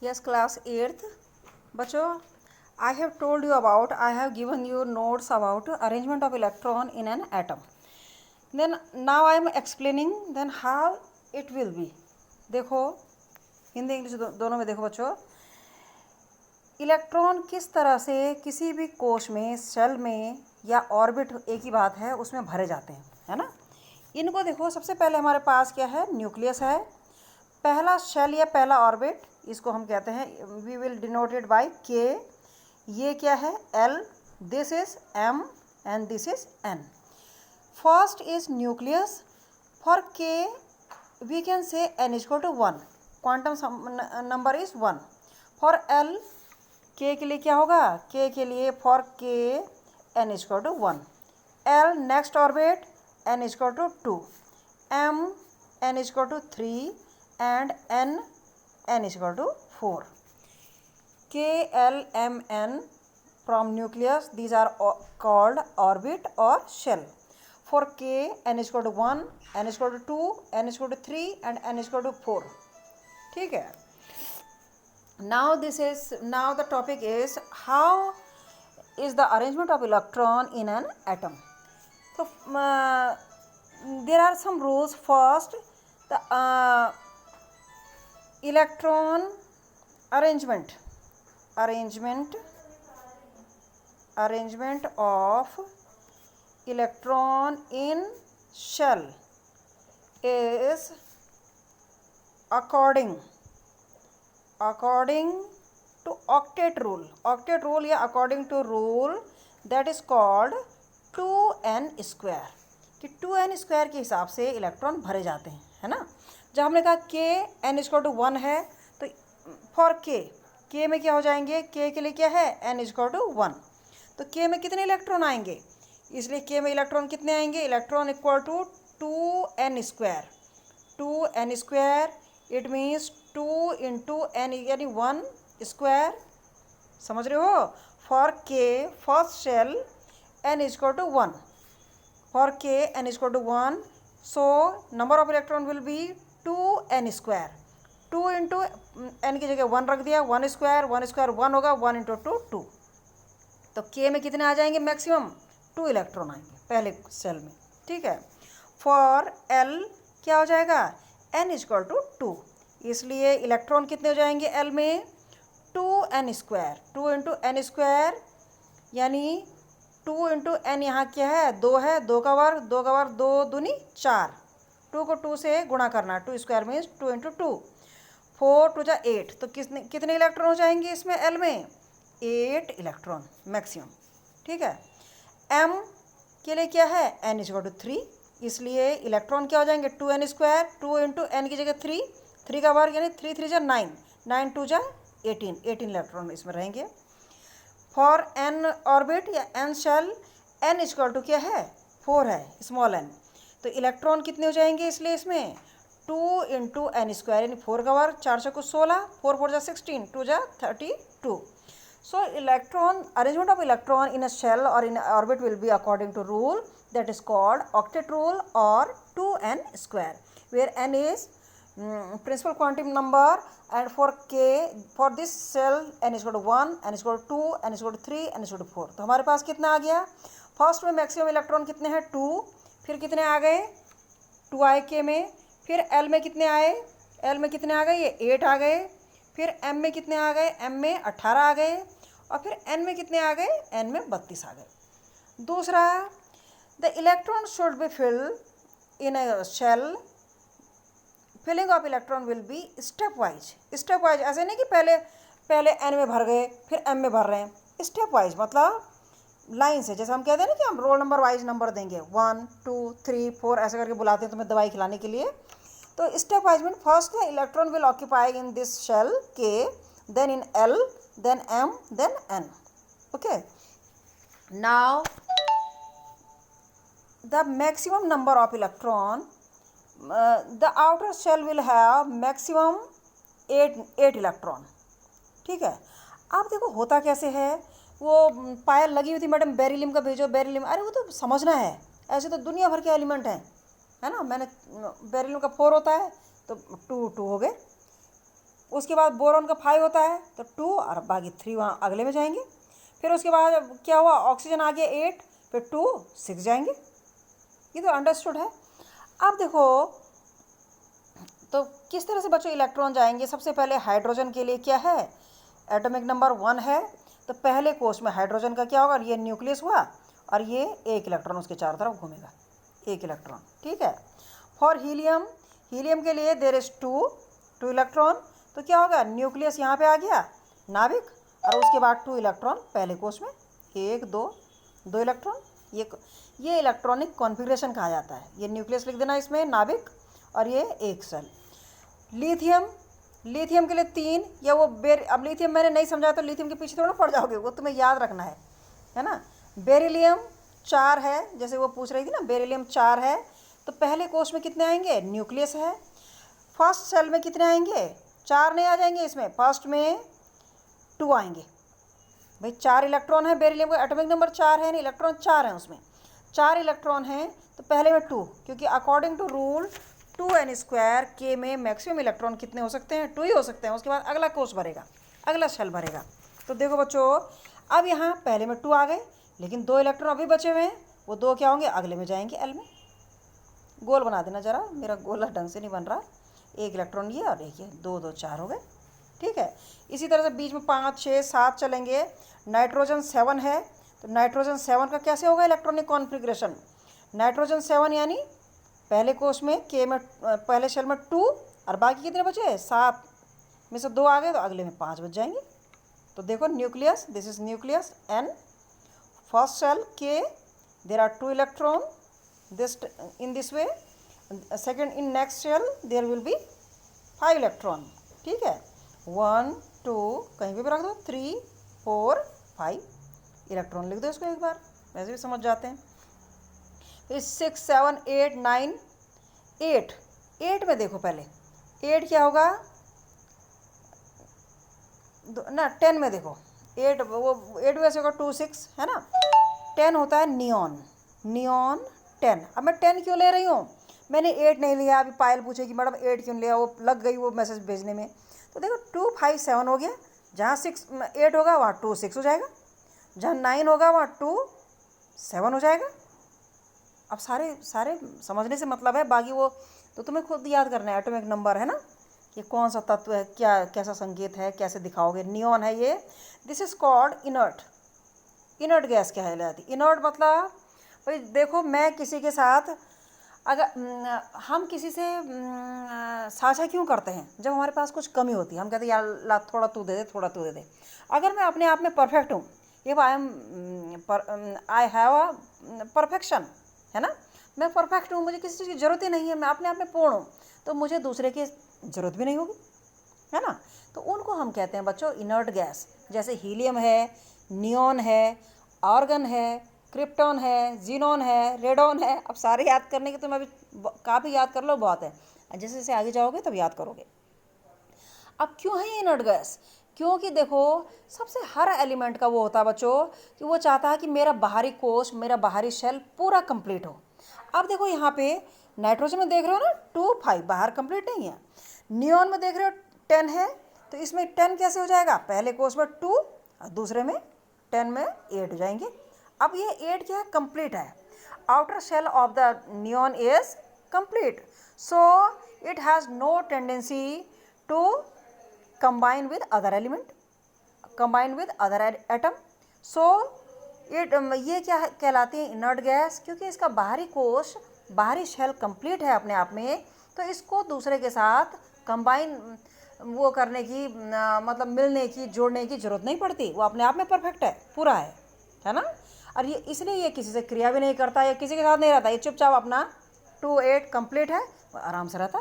Yes, class 8th. Bacho, I have told you about, I have given you notes about arrangement of electron in an atom. Then now I am explaining then how it will be. देखो Hindi English दोनों में देखो बच्चों, electron किस तरह से किसी भी कोश में, शेल में या ऑर्बिट, एक ही बात है, उसमें भरे जाते हैं, है ना। इनको देखो, सबसे पहले हमारे पास क्या है, न्यूक्लियस है, पहला शेल या पहला ऑर्बिट, इसको हम कहते हैं, वी विल डिनोटेड बाय के। ये क्या है, L, this is M and this is N. First is nucleus, for K we can say N is equal to 1, quantum number is 1। For L, K के लिए क्या होगा, के के लिए for K n is equal to 1। L next orbit, n is equal to 2, M n is equal to 3 and n is equal to 4. K, L, M, N from nucleus, these are called orbit or shell. For K, n is equal to 1, n is equal to 2, n is equal to 3 and n is equal to 4. ठीक है। Now the topic is how is the arrangement of electron in an atom. So there are some rules. First, the electron arrangement of electron in shell is according to octet rule या according to rule that is called 2n square, कि 2n square के हिसाब से electron भरे जाते हैं, है ना। जब हमने कहा के एन इक्वल टू 1 है, तो फॉर के में क्या हो जाएंगे, के के लिए क्या है, एन इक्वल टू 1, तो के में कितने इलेक्ट्रॉन आएंगे, इसलिए के में इलेक्ट्रॉन कितने आएंगे, electron equal to 2n square. 2n square it means 2 into N यानी 1 स्क्वायर, समझ रहे हो। For K first shell N equal to 1, for K N equal to 1, so number of electron will be 2n square. 2 into N की जगह 1 रख दिया, 1 square 1 होगा, 1 into 2 2, तो के में कितने आ जाएंगे, मैक्सिमम 2 इलेक्ट्रॉन आएंगे पहले सेल में, ठीक है। फॉर एल क्या हो जाएगा, एन इक्वल टू 2, इसलिए इलेक्ट्रॉन कितने हो जाएंगे एल में, 2n square. 2 into N square यानी 2 इंटू एन, यहाँ क्या है, 2 है, 2 का वर्ग 2 दूनी 4, 2 को 2 से गुणा करना, 2 स्क्वायर मीन्स 2 इंटू 2, 4 2 जा 8, तो कितने इलेक्ट्रॉन हो जाएंगे इसमें एल में, 8 इलेक्ट्रॉन मैक्सिमम, ठीक है। एम के लिए क्या है, एन इज इक्वल टू 3, इसलिए इलेक्ट्रॉन क्या हो जाएंगे, 2n स्क्वायर, 2 इंटू एन की जगह 3 का वर्ग यानी 3 3 जा 9, 9 2 जा 18 इलेक्ट्रॉन इसमें रहेंगे। फॉर एन ऑर्बिट या n shell, N equal to क्या है, 4 है, स्मॉल एन, तो इलेक्ट्रॉन कितने हो जाएंगे इसलिए इसमें 2 इंटू एन स्क्वायर यानी 4 का वर्ग, 4 से कुछ 16, 4 4 जा 16, 2 जा 32। So electron arrangement of electron in a shell or in orbit will be according to rule that is called octet rule or 2n square, where n is principal quantum number, and for this cell n is equal to 1, n is equal to 2, n is equal to 3, n is equal to 4। तो हमारे पास कितना आ गया, first में maximum electron कितने हैं 2, फिर कितने आ गए 2 आए के में, फिर एल में कितने आए, एल में कितने आ गए, ये 8 आ गए, फिर एम में कितने आ गए, एम में 18 आ गए, और फिर एन में कितने आ गए, एन में 32 आ गए। दूसरा, the electron should be filled in a shell, filling of electron will be stepwise। ऐसे नहीं कि पहले n में भर गए फिर m में भर रहे हैं, स्टेप वाइज मतलब लाइन से, जैसे हम कहते हैं ना कि हम रोल नंबर वाइज नंबर देंगे 1 2 3 4 ऐसे करके बुलाते हैं तुम्हें दवाई खिलाने के लिए। तो step wise mean first the electron will occupy in this shell K, then in L, then M, then N, okay. Now the maximum number of electron, the outer shell will have maximum 8 electron, ठीक है। आप देखो होता कैसे है, वो पायल लगी हुई थी मैडम बेरिलियम का भेजो बेरिलियम, अरे वो तो समझना है, ऐसे तो दुनिया भर के एलिमेंट हैं, है ना। मैंने बेरिलियम का 4 होता है तो 2 2 हो गए, उसके बाद बोरॉन का 5 होता है तो 2 और बाकी 3 वहाँ अगले में जाएंगे। फिर उसके बाद क्या हुआ, ऑक्सीजन आ गया 8, फिर 2 6 जाएंगे। ये तो अंडरस्टूड है। अब देखो तो किस तरह से बच्चों इलेक्ट्रॉन जाएंगे। सबसे पहले हाइड्रोजन के लिए क्या है, एटॉमिक नंबर 1 है, तो पहले कोष में हाइड्रोजन का क्या होगा, ये न्यूक्लियस हुआ और ये एक इलेक्ट्रॉन उसके चारों तरफ घूमेगा, एक इलेक्ट्रॉन, ठीक है। फॉर हीलियम, हीलियम के लिए देयर इज 2 इलेक्ट्रॉन, तो क्या होगा, न्यूक्लियस यहाँ पे आ गया, नाभिक, और उसके बाद 2 इलेक्ट्रॉन पहले कोष में, 1 2 इलेक्ट्रॉन। ये इलेक्ट्रॉनिक कॉन्फ़िगरेशन कहा जाता है। ये न्यूक्लियस लिख देना इसमें, नाभिक, और ये एक सेल। लिथियम, लिथियम के लिए 3 या वो अब लिथियम मैंने नहीं समझाया तो लिथियम के पीछे थोड़ा पड़ जाओगे, वो तुम्हें याद रखना है ना। बेरिलियम 4 है, जैसे वो पूछ रही थी ना, बेरिलियम 4 है, तो पहले कोष में कितने आएंगे, न्यूक्लियस है। फर्स्ट सेल में कितने आएंगे, 4 नहीं आ जाएंगे इसमें, फर्स्ट में 2 आएंगे। भाई 4 इलेक्ट्रॉन है बेरिलियम का, एटॉमिक नंबर 4 है ना, इलेक्ट्रॉन 4 हैं उसमें, 4 इलेक्ट्रॉन हैं, तो पहले में 2, क्योंकि अकॉर्डिंग टू रूल 2n² के में मैक्सिमम इलेक्ट्रॉन कितने हो सकते हैं, 2 ही हो सकते हैं। उसके बाद अगला कोष भरेगा, अगला शेल भरेगा। तो देखो बच्चों, अब यहाँ पहले में 2 आ गए, लेकिन 2 इलेक्ट्रॉन अभी बचे हुए हैं, वो 2 क्या होंगे, अगले में जाएंगे, एल में। गोल बना देना जरा, मेरा गोला ढंग से नहीं बन रहा। 1 इलेक्ट्रॉन ये और एक ये, 2 2 4 हो गए, ठीक है। इसी तरह से बीच में 5 6 7 चलेंगे। नाइट्रोजन 7 है, तो नाइट्रोजन 7 का कैसे होगा इलेक्ट्रॉनिक कॉन्फ़िगरेशन, नाइट्रोजन 7 यानी पहले कोष में के में, पहले शेल में 2 और बाकी कितने बचे, 7 में से 2 आ गए, तो अगले में 5 बच जाएंगे। तो देखो nucleus, this is nucleus and, first cell K, there are 2 electron this in this way, second in next shell there will be 5 electron, ठीक है। 1 2 कहीं भी रख दो, 3 4 5 इलेक्ट्रॉन लिख दो इसको एक बार, वैसे भी समझ जाते हैं। फिर 6 7 8 9 8 में देखो पहले 8 क्या होगा ना, 10 में देखो 8, वो 8 वैसे होगा 2 6 है ना। 10 होता है नियॉन, नियॉन 10। अब मैं 10 क्यों ले रही हूँ, मैंने 8 नहीं लिया। अभी पायल पूछेगी मैडम 8 क्यों लिया, वो लग गई वो मैसेज भेजने में। तो देखो 2 5 7 हो गया, जहाँ 8 होगा वहाँ 2 6 हो जाएगा, जहाँ 9 होगा वहाँ 2 7 हो जाएगा। अब सारे समझने से मतलब है, बाकी वो तो तुम्हें खुद याद करना है। एटॉमिक नंबर है ना, ये कौन सा तत्व है, क्या कैसा संकेत है, कैसे दिखाओगे। नियॉन है ये, this is called inert. Inert gas क्या है, इनर्ट मतलब भाई देखो, मैं किसी के साथ अगर हम किसी से साझा क्यों करते हैं, जब हमारे पास कुछ कमी होती है, हम कहते हैं यार ला थोड़ा तू दे दे, थोड़ा तू दे दे। अगर मैं अपने आप में परफेक्ट हूँ, if I have a perfection, है ना, मैं परफेक्ट हूँ, मुझे किसी चीज़ की ज़रूरत ही नहीं है, मैं अपने आप में पूर्ण हूँ, तो मुझे दूसरे की ज़रूरत भी नहीं होगी, है ना। तो उनको हम कहते हैं बच्चों इनर्ट गैस। जैसे हीलियम है, नियॉन है, आर्गन है, क्रिप्टॉन है, जीनॉन है, रेडॉन है। अब सारे याद करने के तो मैं अभी काफ़ी याद कर लो, बहुत है, जैसे जैसे आगे जाओगे तब याद करोगे। अब क्यों है ये इनर्ट गैस, क्योंकि देखो सबसे हर एलिमेंट का वो होता है बच्चों कि वो चाहता है कि मेरा बाहरी कोश, मेरा बाहरी शेल पूरा कंप्लीट हो। अब देखो यहाँ पे नाइट्रोजन में देख रहे हो ना 2 5 बाहर कंप्लीट नहीं है, नियॉन में देख रहे हो 10 है, तो इसमें 10 कैसे हो जाएगा, पहले कोश में 2 और दूसरे में 10 में 8 हो जाएंगे। अब ये 8 क्या है, कंप्लीट है। Outer shell of the neon is complete, so it has no tendency to combine with other element, combine with other atom, so it ये क्या कहलाती है, इनर्ट गैस, क्योंकि इसका बाहरी कोश, बाहरी शेल कंप्लीट है अपने आप में, तो इसको दूसरे के साथ कंबाइन वो करने की मतलब मिलने की, जोड़ने की ज़रूरत नहीं पड़ती, वो अपने आप में परफेक्ट है, पूरा है ना। और ये इसलिए ये किसी से क्रिया भी नहीं करता, या किसी के साथ नहीं रहता, ये चुपचाप अपना 2 8 कंप्लीट है, आराम से रहता,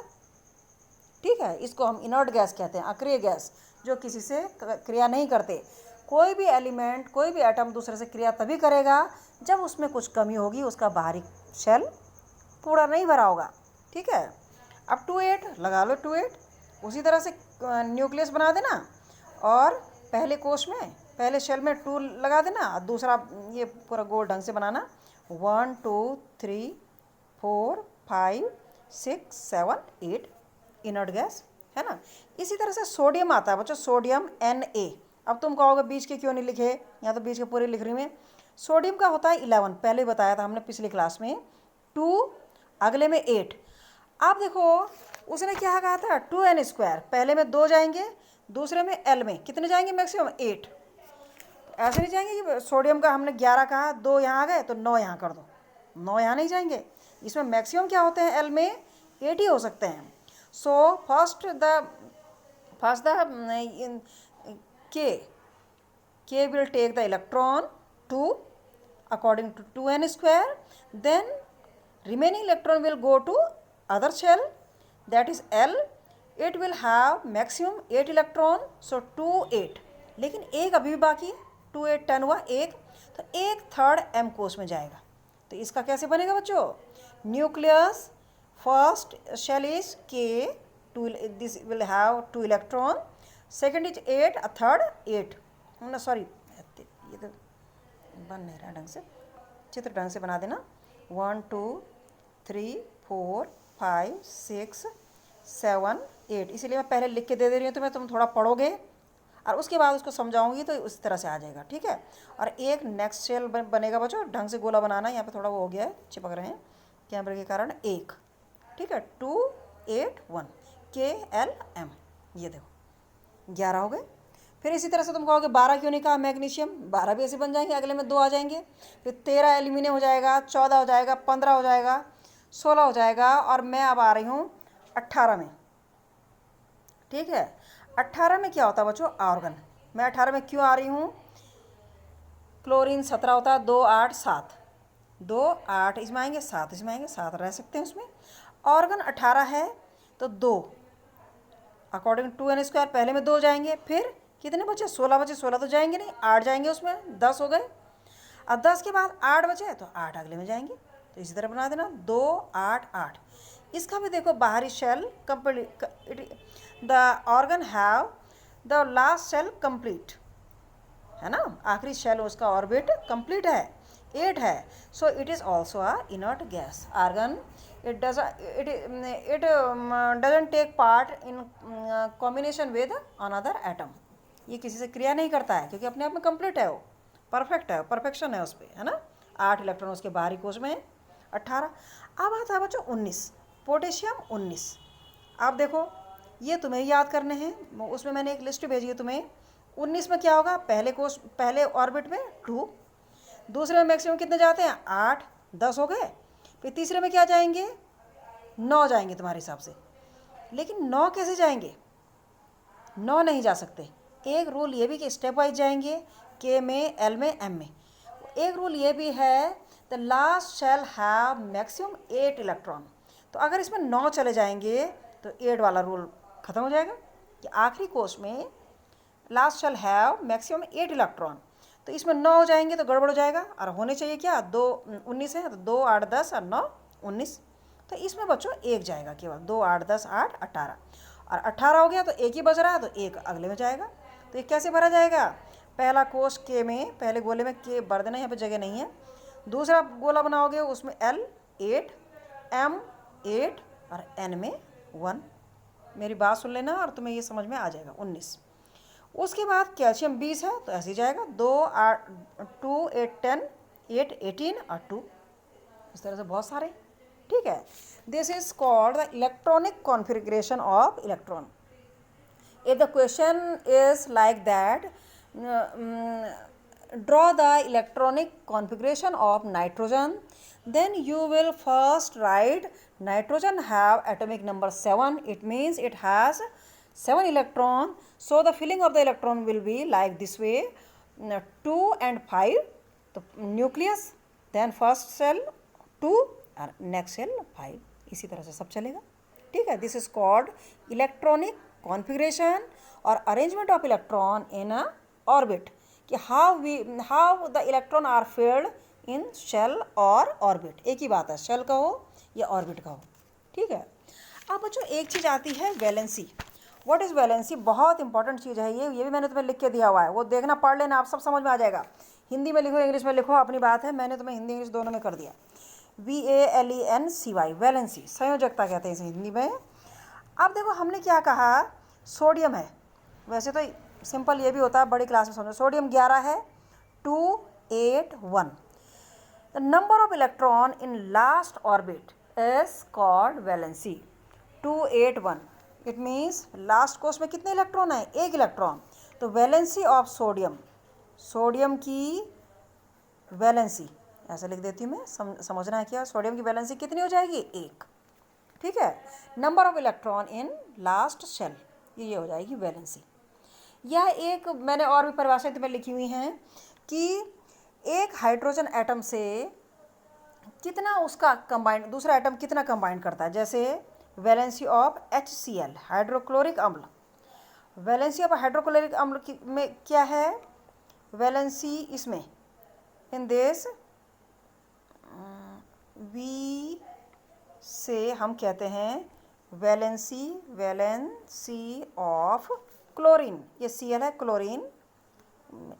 ठीक है। इसको हम इनर्ट गैस कहते हैं, अक्रिय गैस, जो किसी से क्रिया नहीं करते। कोई भी एलिमेंट, कोई भी एटम दूसरे से क्रिया तभी करेगा जब उसमें कुछ कमी होगी, उसका बाहरी शेल पूरा नहीं भरा होगा, ठीक है। अब 2 8 लगा लो, 2 8 उसी तरह से न्यूक्लियस बना देना, और पहले कोश में, पहले शेल में 2 लगा देना, और दूसरा ये पूरा गोल ढंग से बनाना, 1 2 3 4 5 6 7 8 इनर्ट गैस, है ना। इसी तरह से सोडियम आता है बच्चों, सोडियम Na। अब तुम कहोगे बीच के क्यों नहीं लिखे, या तो बीच के पूरे लिख रही में। सोडियम का होता है 11, पहले बताया था हमने पिछली क्लास में, 2, अगले में 8। आप देखो उसने क्या कहा था, 2n², पहले में 2 जाएंगे, दूसरे में L में कितने जाएंगे मैक्सिमम, 8। ऐसे नहीं जाएंगे कि सोडियम का हमने 11 कहा, 2 यहाँ आ गए तो 9 यहाँ कर दो, 9 यहाँ नहीं जाएंगे। इसमें मैक्सिमम क्या होते हैं, L में 8 ही हो सकते हैं। So first the K will take the electron 2 according to 2n², then remaining electron will go to other shell, that is L. It will have maximum 8 electron, so 2 8, लेकिन एक अभी भी बाकी, 2 8 10 हुआ एक, तो 1/3 M कोश में जाएगा। तो इसका कैसे बनेगा बच्चों, nucleus first shell is K, this will have 2 electron, second is 8, a third 8, ना सॉरी ये तो बन नहीं रहा ढंग से, चित्र ढंग से बना देना। 1 2 3 4 5 6 7 8, इसीलिए मैं पहले लिख के दे रही हूँ, तो मैं तुम थोड़ा पढ़ोगे और उसके बाद उसको समझाऊंगी तो उस तरह से आ जाएगा, ठीक है। और एक नेक्स्ट शेल बनेगा बच्चों, ढंग से गोला बनाना, यहाँ पे थोड़ा वो हो गया है, चिपक रहे हैं कैमरे के कारण, एक, ठीक है। 2 8 1 KLM, ये देखो 11 हो गए। फिर इसी तरह से तुम कहोगे 12 क्यों नहीं कहा, मैग्नीशियम, 12 भी ऐसे बन जाएंगे, अगले में 2 आ जाएंगे, फिर 13 एल्यूमिनियम हो जाएगा, 14 हो जाएगा, 15 हो जाएगा, 16 हो जाएगा, और मैं अब आ रही हूँ 18 में, ठीक है। 18 में क्या होता है बच्चों, आर्गन। मैं 18 में क्यों आ रही हूँ, क्लोरीन 17 होता है, 2 8 7, 2 8 इसमें आएंगे, 7 इसमें आएंगे, 7 रह सकते हैं उसमें। ऑर्गन 18 है तो 2 अकॉर्डिंग टू n², पहले में 2 जाएंगे, फिर कितने बचे, 16 बचे, 16 तो जाएंगे नहीं, 8 जाएंगे उसमें, 10 हो गए। अब 10 के बाद 8 बचे तो 8 अगले में जाएंगे, तो इसी तरह बना देना 2 8 8। इसका भी देखो बाहरी shell complete, the argon have the last shell complete, है ना, आखिरी शेल उसका ऑर्बिट कंप्लीट है, 8 है। So it is also a inert gas. Argon it doesn't take part in combination with another atom, ये किसी से क्रिया नहीं करता है, क्योंकि अपने आप में कंप्लीट है, वो परफेक्ट है, परफेक्शन है उस पर, है ना। 8 इलेक्ट्रॉन उसके बाहरी कोश में है, 18। अब आता है बच्चों 19, पोटेशियम 19। आप देखो ये तुम्हें याद करने हैं, उसमें मैंने एक लिस्ट भेजी है तुम्हें। 19 में क्या होगा, पहले कोश, पहले ऑर्बिट में 2, दूसरे में मैक्सिमम कितने जाते हैं, 8 10 हो गए, फिर तीसरे में क्या जाएंगे, 9 जाएंगे तुम्हारे हिसाब से। लेकिन 9 कैसे जाएंगे, 9 नहीं जा सकते। एक रूल ये भी कि स्टेप वाइज जाएंगे, K में, L में, M में। एक रूल ये भी है, the last shall have maximum 8 electron. तो अगर इसमें 9 चले जाएंगे तो 8 वाला रूल ख़त्म हो जाएगा, कि आखिरी कोर्स में last shall have maximum 8 electron. तो इसमें 9 हो जाएंगे तो गड़बड़ हो जाएगा, और होने चाहिए क्या, 2 19 है, तो 2 8 10 और 9 19। तो इसमें बच्चों 1 जाएगा केवल, 2 8 10 8 18, और 18 हो गया तो 1 ही बच रहा है, तो 1 अगले में जाएगा। तो ये कैसे भरा जाएगा, पहला कोष K में, पहले गोले में K भर देना, यहाँ पे जगह नहीं है। दूसरा गोला बनाओगे उसमें L 8, M 8 और N में 1। मेरी बात सुन लेना और तुम्हें ये समझ में आ जाएगा, 19। उसके बाद कैल्शियम 20 है, तो ऐसे ही जाएगा, 2 8 2 8 10 8 18 और 2, इस तरह से बहुत सारे, ठीक है। This is called the electronic configuration of electron. If the question is like that, draw the electronic configuration of nitrogen, then you will first write nitrogen have atomic number 7, it means it has 7 electron. So the filling of the electron will be like this way, 2 and 5, तो nucleus, then first cell 2 और next cell 5, इसी तरह से सब चलेगा, ठीक है। This is called electronic configuration or arrangement of electron in a orbit, कि how the electron are filled in shell or orbit, एक ही बात है, शेल का हो या ऑर्बिट का हो, ठीक है। अब बच्चों एक चीज़ आती है वैलेंसी। व्हाट इज़ वैलेंसी, बहुत इंपॉर्टेंट चीज़ है ये भी मैंने तुम्हें लिख के दिया हुआ है, वो देखना, पढ़ लेना, आप सब समझ में आ जाएगा। हिंदी में लिखो, इंग्लिश में लिखो, अपनी बात है, मैंने तुम्हें हिंदी इंग्लिश दोनों में कर दिया। VALENCY, वैलेंसी, संयोजकता कहते हैं इसे हिंदी में। अब देखो हमने क्या कहा, सोडियम है, वैसे तो सिंपल ये भी होता है, बड़ी क्लास में समझो। सोडियम 11 है, 281। The number of electron in last orbit is called valency. 281 it means last course में कितने इलेक्ट्रॉन है, एक इलेक्ट्रॉन। तो वैलेंसी ऑफ सोडियम, सोडियम की वैलेंसी ऐसे लिख देती हूँ मैं, समझना है क्या, सोडियम की वैलेंसी कितनी हो जाएगी, एक। ठीक है, number of electron in last shell, ये हो जाएगी वैलेंसी। यह एक मैंने और भी परिभाषाएं में लिखी हुई हैं कि एक हाइड्रोजन एटम से कितना उसका कंबाइंड, दूसरा एटम कितना कंबाइंड करता है। जैसे वैलेंसी ऑफ HCl हाइड्रोक्लोरिक अम्ल, वैलेंसी ऑफ हाइड्रोक्लोरिक अम्ल में क्या है, वैलेंसी इसमें इन दिस वी से हम कहते हैं वैलेंसी ऑफ क्लोरीन, ये Cl है, क्लोरीन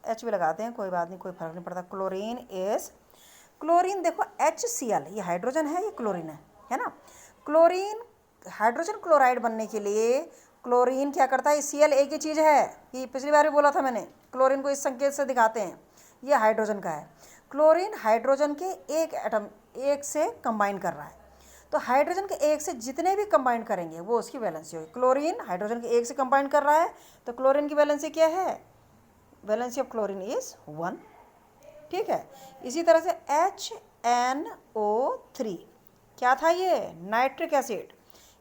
H भी लगाते हैं, कोई बात नहीं, कोई फर्क नहीं पड़ता। क्लोरीन इज, क्लोरीन देखो HCl ये हाइड्रोजन है, ये क्लोरीन है ना। क्लोरीन हाइड्रोजन क्लोराइड बनने के लिए क्लोरीन क्या करता है, Cl एक ही चीज़ है, ये पिछली बार भी बोला था मैंने, क्लोरीन को इस संकेत से दिखाते हैं, ये हाइड्रोजन का है। क्लोरीन हाइड्रोजन के एक एटम, एक से कंबाइन कर रहा है, तो हाइड्रोजन के एक से जितने भी कंबाइन करेंगे वो उसकी वैलेंसी होगी। क्लोरीन हाइड्रोजन के एक से कंबाइन कर रहा है, तो क्लोरीन की वैलेंसी क्या है, वैलेंसी ऑफ क्लोरीन इज 1। ठीक है, इसी तरह से HNO3 क्या था, ये नाइट्रिक एसिड,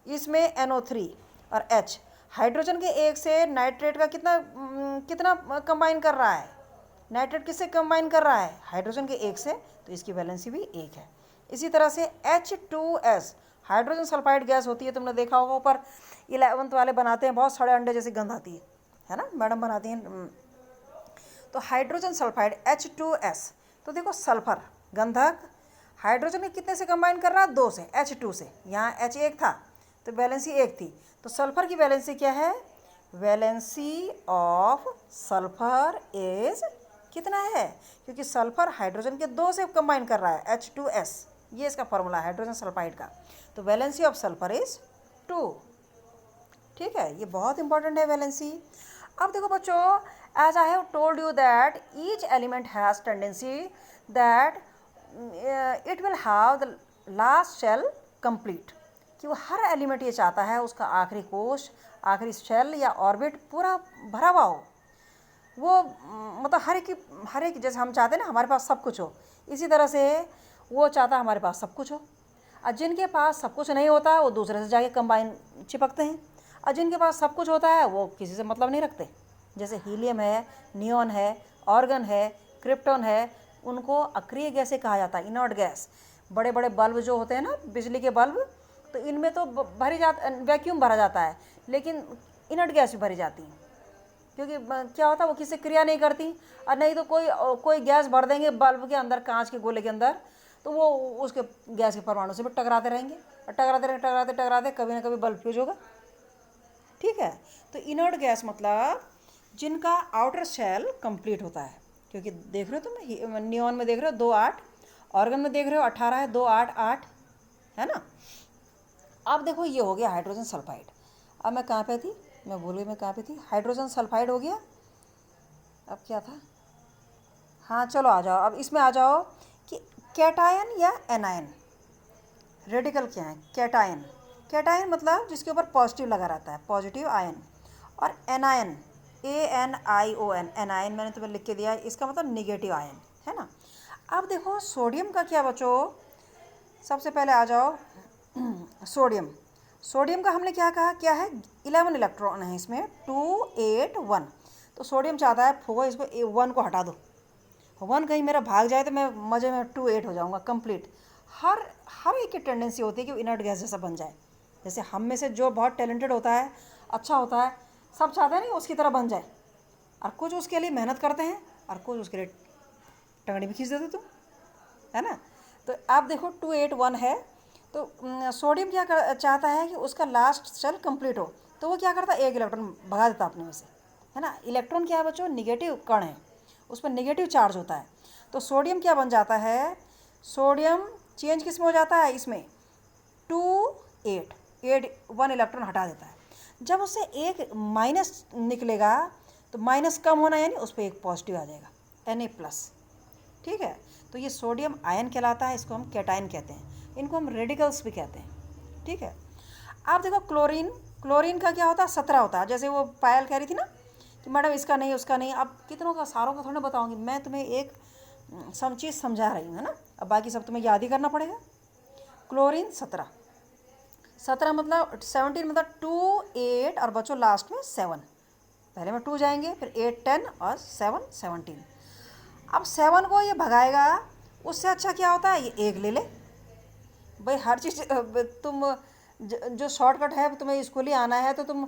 इसमें NO3 और H, हाइड्रोजन के एक से नाइट्रेट का कितना कंबाइन कर रहा है, नाइट्रेट किससे कंबाइन कर रहा है, हाइड्रोजन के एक से, तो इसकी वैलेंसी भी एक है। इसी तरह से H2S हाइड्रोजन सल्फाइड गैस होती है, तुमने देखा होगा ऊपर 11th वाले बनाते हैं, बहुत सारे अंडे जैसी गंध आती है ना, मैडम बनाती हैं। तो हाइड्रोजन सल्फाइड H2S, तो देखो सल्फर गंधक हाइड्रोजन के कितने से कंबाइन कर रहा है, 2 से, H2 से, यहाँ H एक था तो वैलेंसी एक थी, तो सल्फर की वैलेंसी क्या है, वैलेंसी ऑफ सल्फर इज कितना है, क्योंकि सल्फर हाइड्रोजन के 2 से कंबाइन कर रहा है, H2S, ये इसका फॉर्मूला है हाइड्रोजन सल्फाइड का, तो वैलेंसी ऑफ सल्फर इज 2। ठीक है, ये बहुत इंपॉर्टेंट है वैलेंसी। अब देखो बच्चों, as I have told you that each element has tendency that it will have the last shell complete, कि वो हर एलिमेंट ये चाहता है उसका आखिरी कोश, आखिरी शेल या ऑर्बिट पूरा भरा हुआ हो। वो मतलब हर एक जैसे हम चाहते हैं ना हमारे पास सब कुछ हो, इसी तरह से वो चाहता है हमारे पास सब कुछ हो। और जिनके पास सब कुछ नहीं होता है वो दूसरे से जाके कंबाइन चिपकते हैं, और जिनके पास सब कुछ होता है वो किसी से मतलब नहीं रखते। जैसे हीलियम है, नियॉन है, ऑर्गन है, क्रिप्टॉन है, उनको अक्रिय गैसें कहा जाता है, इनर्ट गैस। बड़े बड़े बल्ब जो होते हैं ना, बिजली के बल्ब, तो इनमें तो वैक्यूम भरा जाता है, लेकिन इनर्ट गैस भी भरी जाती है, क्योंकि क्या होता है वो किसी से क्रिया नहीं करती। और नहीं तो कोई गैस भर देंगे बल्ब के अंदर, कांच के गोले के अंदर, तो वो उसके गैस के परमाणु से भी टकराते रहेंगे, और टकराते कभी ना कभी बल्ब फ्यूज होगा। ठीक है, तो इनर्ट गैस मतलब जिनका आउटर शेल कंप्लीट होता है, क्योंकि देख रहे हो तुम नियॉन में देख रहे हो 2 8, ऑर्गन में देख रहे हो 18 है, 2 8 8 है ना। अब देखो ये हो गया हाइड्रोजन सल्फाइड। अब मैं कहाँ पे थी, मैं भूल गई मैं कहाँ पे थी, हाइड्रोजन सल्फाइड हो गया। अब क्या था, हाँ चलो आ जाओ, अब इसमें आ जाओ कि कैटायन या एनायन, रेडिकल क्या है, कैटायन, कैटायन मतलब जिसके ऊपर पॉजिटिव लगा रहता है, पॉजिटिव आयन, और एनायन ANION, एनायन मैंने तुम्हें लिख के दिया है, इसका मतलब निगेटिव आयन है ना। अब देखो सोडियम का क्या बच्चों, सबसे पहले आ जाओ सोडियम, सोडियम का हमने क्या कहा, क्या है 11 इलेक्ट्रॉन है इसमें, 281, तो सोडियम चाहता है फूको इसको 1 को हटा दो, 1 कहीं मेरा भाग जाए तो मैं मज़े में 28 हो जाऊंगा कंप्लीट। हर एक की टेंडेंसी होती है कि इनर्ट गैस जैसा बन जाए। जैसे हम में से जो बहुत टैलेंटेड होता है, अच्छा होता है, सब चाहते हैं नहीं उसकी तरह बन जाए, और कुछ उसके लिए मेहनत करते हैं और कुछ उसके लिए टंगड़ी भी खींच देते तुम, है ना। तो आप देखो 281 है, तो सोडियम क्या चाहता है कि उसका लास्ट शेल कंप्लीट हो, तो वो क्या करता है, एक इलेक्ट्रॉन भगा देता अपने में से, है ना। इलेक्ट्रॉन क्या है बच्चों, निगेटिव कण है, उस पर निगेटिव चार्ज होता है, तो सोडियम क्या बन जाता है, सोडियम चेंज किस में हो जाता है, इसमें 2 8, 1 इलेक्ट्रॉन हटा देता है। जब उससे एक माइनस निकलेगा तो माइनस कम होना यानी उस पर एक पॉजिटिव आ जाएगा, Na+। ठीक है, तो ये सोडियम आयन कहलाता है, इसको हम कैटायन कहते हैं, इनको हम रेडिकल्स भी कहते हैं। ठीक है, आप देखो क्लोरीन का क्या होता है, 17 होता है। जैसे वो पायल कह रही थी ना कि मैडम इसका नहीं उसका नहीं, अब कितनों का सारों का थोड़ा बताऊंगी मैं, तुम्हें एक सब चीज़ समझा रही हूँ, है ना। अब बाकी सब तुम्हें याद ही करना पड़ेगा। क्लोरीन 17 मतलब 17 मतलब 2 8 और बच्चों लास्ट में 7, पहले में 2 जाएंगे, फिर 8 10 और 7 17। अब 7 को ये भगाएगा, उससे अच्छा क्या होता है, ये 1 ले ले भाई। हर चीज़ तुम जो शॉर्टकट है, तुम्हें स्कूल ही आना है तो तुम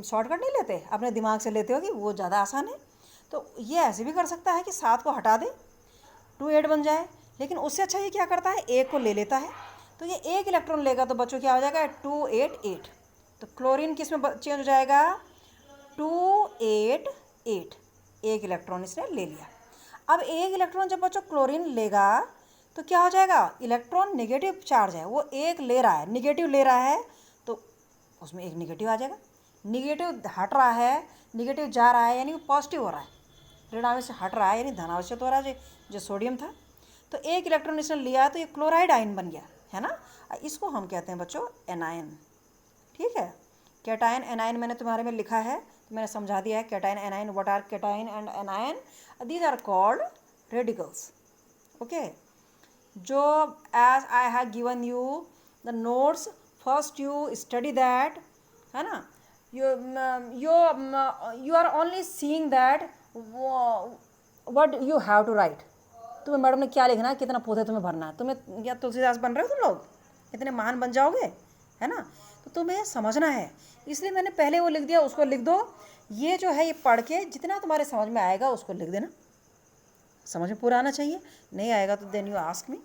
शॉर्टकट नहीं लेते, अपने दिमाग से लेते हो कि वो ज़्यादा आसान है। तो ये ऐसे भी कर सकता है कि 7 को हटा दे, 2 8 बन जाए, लेकिन उससे अच्छा ये क्या करता है, 1 को ले लेता है, तो ये 1 इलेक्ट्रॉन लेगा, तो बच्चों क्या हो जाएगा, 2 8 8। तो क्लोरीन किस में चेंज हो जाएगा, 2 8 8, 1 इलेक्ट्रॉन इसने ले लिया। अब 1 इलेक्ट्रॉन जब बच्चों क्लोरीन लेगा तो क्या हो जाएगा, इलेक्ट्रॉन नेगेटिव चार्ज है, वो 1 ले रहा है, निगेटिव ले रहा है, तो उसमें एक निगेटिव आ जाएगा। निगेटिव हट रहा है, निगेटिव जा रहा है यानी वो पॉजिटिव हो रहा है, ऋणावेश से हट रहा है यानी धनावेशित हो रहा है, जो सोडियम था। तो 1 इलेक्ट्रॉन इसने लिया तो ये क्लोराइड आयन बन गया, है ना। इसको हम कहते हैं बच्चों एनायन। ठीक है, कैटायन एनायन मैंने तुम्हारे में लिखा है, तो मैंने समझा दिया है cation anion, what are cation and anion, these are called radicals. Okay, जो as I have given you the notes, first you study that, है ना। You are only seeing that what you have to write. तुम्हें madam ने क्या लिखना है, कितना पौधे तुम्हें भरना है, तुम्हें क्या तुलसीदास बन रहे हो तुम लोग, इतने महान बन जाओगे, है ना। तो तुम्हें समझना है, इसलिए मैंने पहले वो लिख दिया, उसको लिख दो। ये जो है ये पढ़ के जितना तुम्हारे समझ में आएगा उसको लिख देना, समझ में पूरा आना चाहिए, नहीं आएगा तो देन यू आस्क मी।